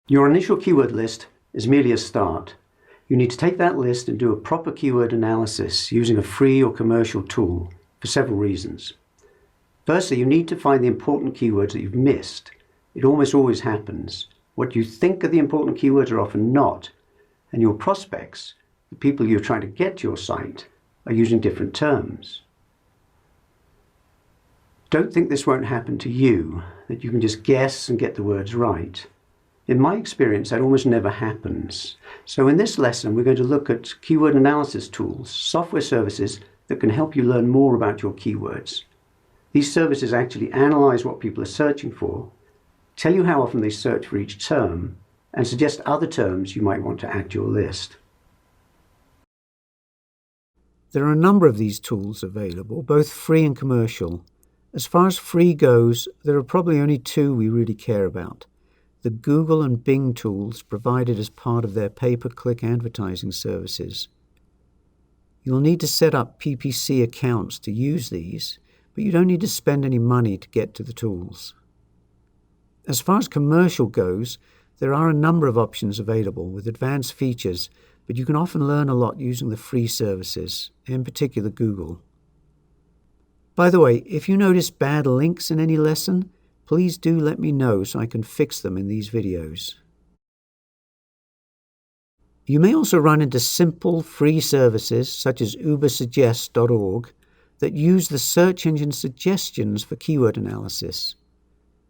Your initial keyword list is merely a start. You need to take that list and do a proper keyword analysis using a free or commercial tool for several reasons. Firstly, you need to find the important keywords that you've missed. It almost always happens. What you think are the important keywords are often not, and your prospects, the people you're trying to get to your site, are using different terms. Don't think this won't happen to you, that you can just guess and get the words right. In my experience, that almost never happens. So in this lesson, we're going to look at keyword analysis tools, software services that can help you learn more about your keywords. These services actually analyze what people are searching for, tell you how often they search for each term, and suggest other terms you might want to add to your list. There are a number of these tools available, both free and commercial. As far as free goes, there are probably only two we really care about. The Google and Bing tools provided as part of their pay-per-click advertising services. You'll need to set up PPC accounts to use these, but you don't need to spend any money to get to the tools. As far as commercial goes, there are a number of options available with advanced features, but you can often learn a lot using the free services, in particular Google. By the way, if you notice bad links in any lesson, please do let me know so I can fix them in these videos. You may also run into simple free services such as ubersuggest.org that use the search engine suggestions for keyword analysis.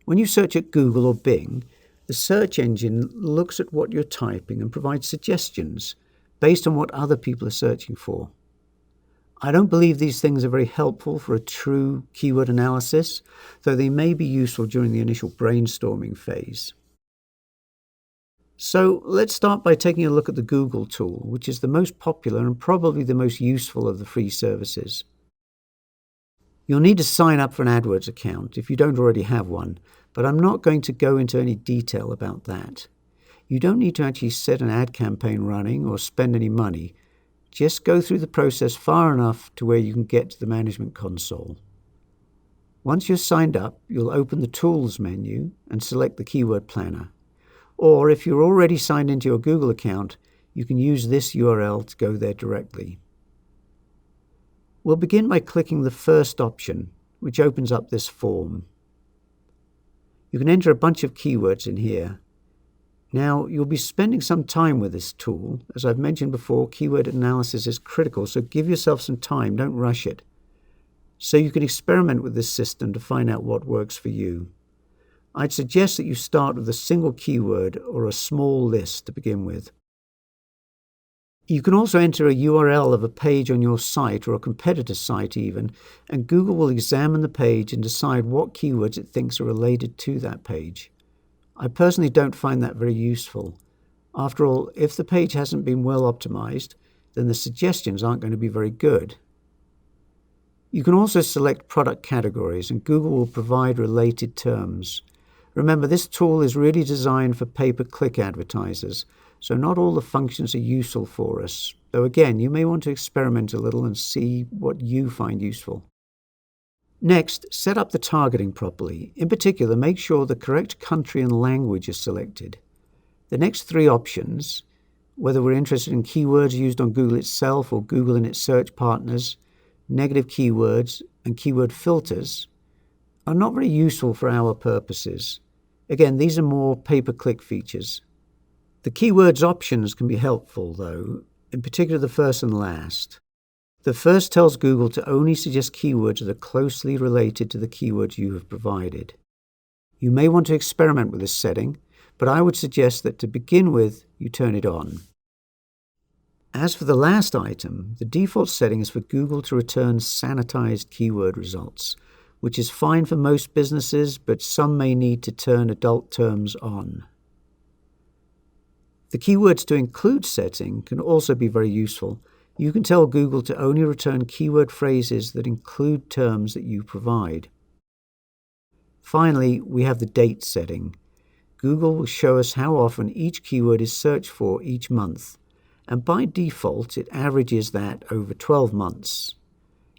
When you search at Google or Bing, the search engine looks at what you're typing and provides suggestions based on what other people are searching for. I don't believe these things are very helpful for a true keyword analysis, though they may be useful during the initial brainstorming phase. So let's start by taking a look at the Google tool, which is the most popular and probably the most useful of the free services. You'll need to sign up for an AdWords account if you don't already have one, but I'm not going to go into any detail about that. You don't need to actually set an ad campaign running or spend any money. Just go through the process far enough to where you can get to the management console. Once you're signed up, you'll open the Tools menu and select the Keyword Planner. Or if you're already signed into your Google account, you can use this URL to go there directly. We'll begin by clicking the first option, which opens up this form. You can enter a bunch of keywords in here. Now, you'll be spending some time with this tool. As I've mentioned before, keyword analysis is critical, so give yourself some time, don't rush it. So you can experiment with this system to find out what works for you. I'd suggest that you start with a single keyword or a small list to begin with. You can also enter a URL of a page on your site or a competitor's site even, and Google will examine the page and decide what keywords it thinks are related to that page. I personally don't find that very useful. After all, if the page hasn't been well optimized, then the suggestions aren't going to be very good. You can also select product categories, and Google will provide related terms. Remember, this tool is really designed for pay-per-click advertisers, so not all the functions are useful for us, though again, you may want to experiment a little and see what you find useful. Next, set up the targeting properly. In particular, make sure the correct country and language is selected. The next three options, whether we're interested in keywords used on Google itself or Google and its search partners, negative keywords, and keyword filters, are not very useful for our purposes. Again, these are more pay-per-click features. The keywords options can be helpful, though, in particular the first and last. The first tells Google to only suggest keywords that are closely related to the keywords you have provided. You may want to experiment with this setting, but I would suggest that to begin with, you turn it on. As for the last item, the default setting is for Google to return sanitized keyword results, which is fine for most businesses, but some may need to turn adult terms on. The keywords to include setting can also be very useful. You can tell Google to only return keyword phrases that include terms that you provide. Finally, we have the date setting. Google will show us how often each keyword is searched for each month, and by default, it averages that over 12 months.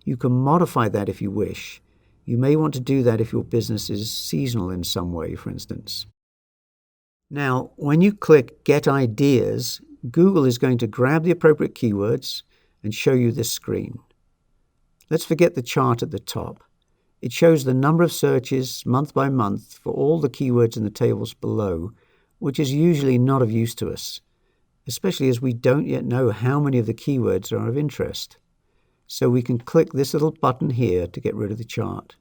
You can modify that if you wish. You may want to do that if your business is seasonal in some way, for instance. Now, when you click Get Ideas, Google is going to grab the appropriate keywords and show you this screen. Let's forget the chart at the top. It shows the number of searches month by month for all the keywords in the tables below, which is usually not of use to us, especially as we don't yet know how many of the keywords are of interest. So we can click this little button here to get rid of the chart.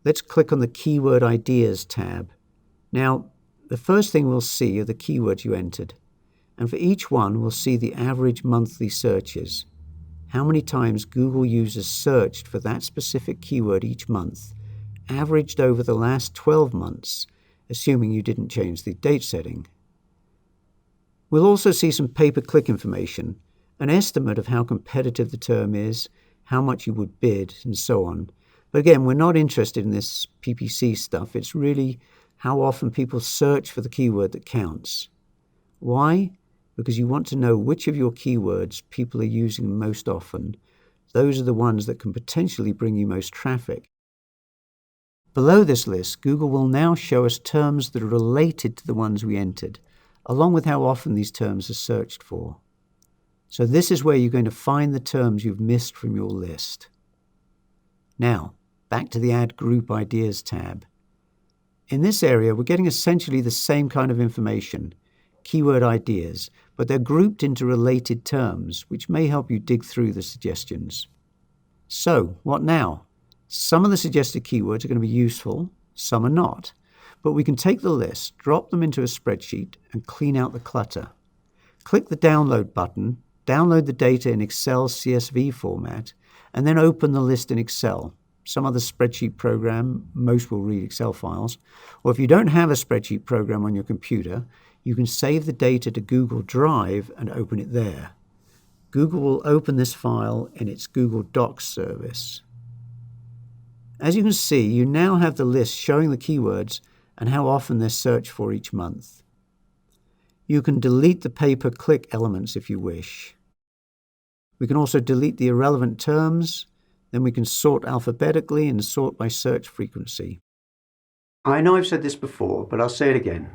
Let's click on the Keyword Ideas tab. Now, the first thing we'll see are the keywords you entered, and for each one we'll see the average monthly searches. How many times Google users searched for that specific keyword each month, averaged over the last 12 months, assuming you didn't change the date setting. We'll also see some pay-per-click information, an estimate of how competitive the term is, how much you would bid, and so on. But again, we're not interested in this PPC stuff. It's really how often people search for the keyword that counts. Why? Because you want to know which of your keywords people are using most often. Those are the ones that can potentially bring you most traffic. Below this list, Google will now show us terms that are related to the ones we entered, along with how often these terms are searched for. So this is where you're going to find the terms you've missed from your list. Now, back to the Add Group Ideas tab. In this area, we're getting essentially the same kind of information, keyword ideas, but they're grouped into related terms, which may help you dig through the suggestions. So, what now? Some of the suggested keywords are going to be useful, some are not. But we can take the list, drop them into a spreadsheet, and clean out the clutter. Click the Download button, download the data in Excel CSV format, and then open the list in Excel. Some other spreadsheet program, most will read Excel files. Or if you don't have a spreadsheet program on your computer, you can save the data to Google Drive and open it there. Google will open this file in its Google Docs service. As you can see, you now have the list showing the keywords and how often they're searched for each month. You can delete the pay-per-click elements if you wish. We can also delete the irrelevant terms. Then we can sort alphabetically and sort by search frequency. I know I've said this before, but I'll say it again.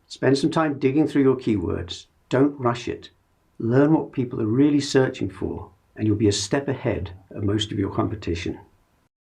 Spend some time digging through your keywords. Don't rush it. Learn what people are really searching for, and you'll be a step ahead of most of your competition.